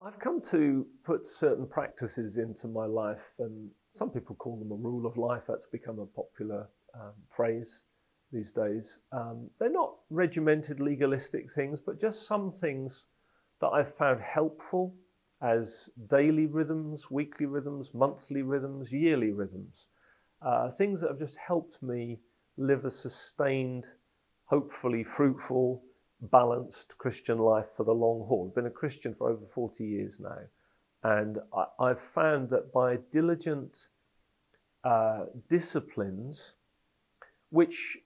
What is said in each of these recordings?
I've come to put certain practices into my life, and some people call them a rule of life. That's become a popular phrase these days. They're not regimented, legalistic things, but just some things that I've found helpful as daily rhythms, weekly rhythms, monthly rhythms, yearly rhythms. Things that have just helped me live a sustained, hopefully fruitful, balanced Christian life for the long haul. I've been a Christian for over 40 years now, and I've found that by diligent disciplines, which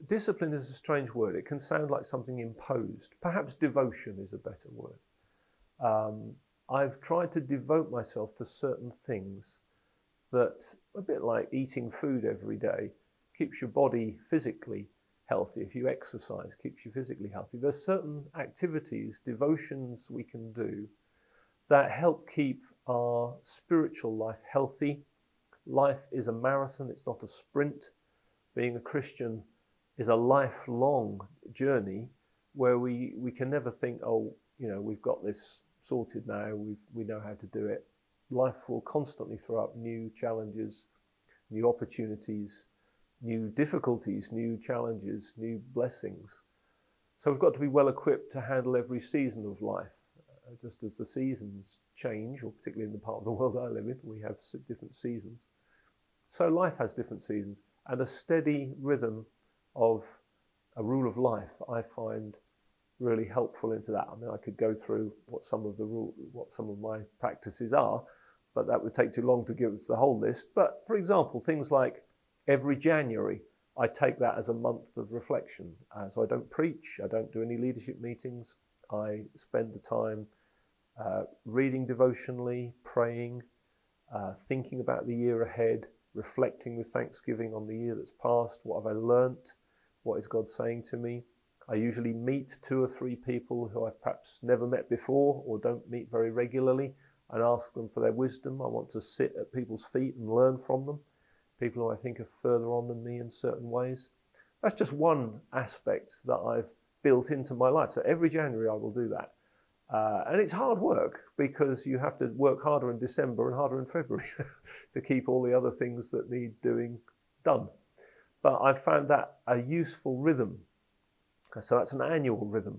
discipline is a strange word, it can sound like something imposed. Perhaps devotion is a better word. I've tried to devote myself to certain things that, a bit like eating food every day, keeps your body physically healthy. If you exercise, keeps you physically healthy. There's certain activities, devotions we can do that help keep our spiritual life healthy. Life is a marathon, it's not a sprint. Being a Christian is a lifelong journey where we can never think, oh, we've got this sorted now, we know how to do it. Life will constantly throw up new challenges, new opportunities, new difficulties, new challenges, new blessings. So we've got to be well equipped to handle every season of life. Just as the seasons change, or particularly in the part of the world I live in, we have different seasons. So life has different seasons, and a steady rhythm of a rule of life I find really helpful into that. I mean, I could go through what some of my practices are, but that would take too long to give us the whole list. But for example, things like every January, I take that as a month of reflection. So I don't preach, I don't do any leadership meetings. I spend the time reading devotionally, praying, thinking about the year ahead, reflecting with thanksgiving on the year that's passed. What have I learnt? What is God saying to me? I usually meet 2 or 3 people who I've perhaps never met before or don't meet very regularly and ask them for their wisdom. I want to sit at people's feet and learn from them. People who I think are further on than me in certain ways. That's just one aspect that I've built into my life. So every January I will do that. And it's hard work because you have to work harder in December and harder in February to keep all the other things that need doing done. But I've found that a useful rhythm. So that's an annual rhythm.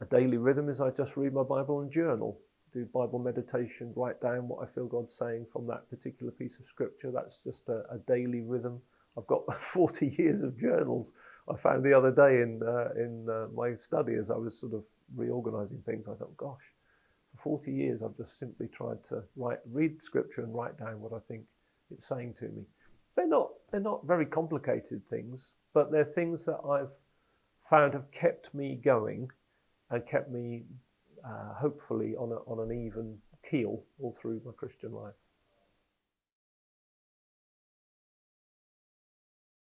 A daily rhythm is I just read my Bible and journal, do Bible meditation, write down what I feel God's saying from that particular piece of scripture. That's just a daily rhythm. I've got 40 years of journals. I found the other day in my study as I was sort of reorganizing things. I thought, gosh, for 40 years I've just simply tried to read scripture and write down what I think it's saying to me. They're not very complicated things, but they're things that I've found have kept me going and kept me hopefully on an even keel all through my Christian life.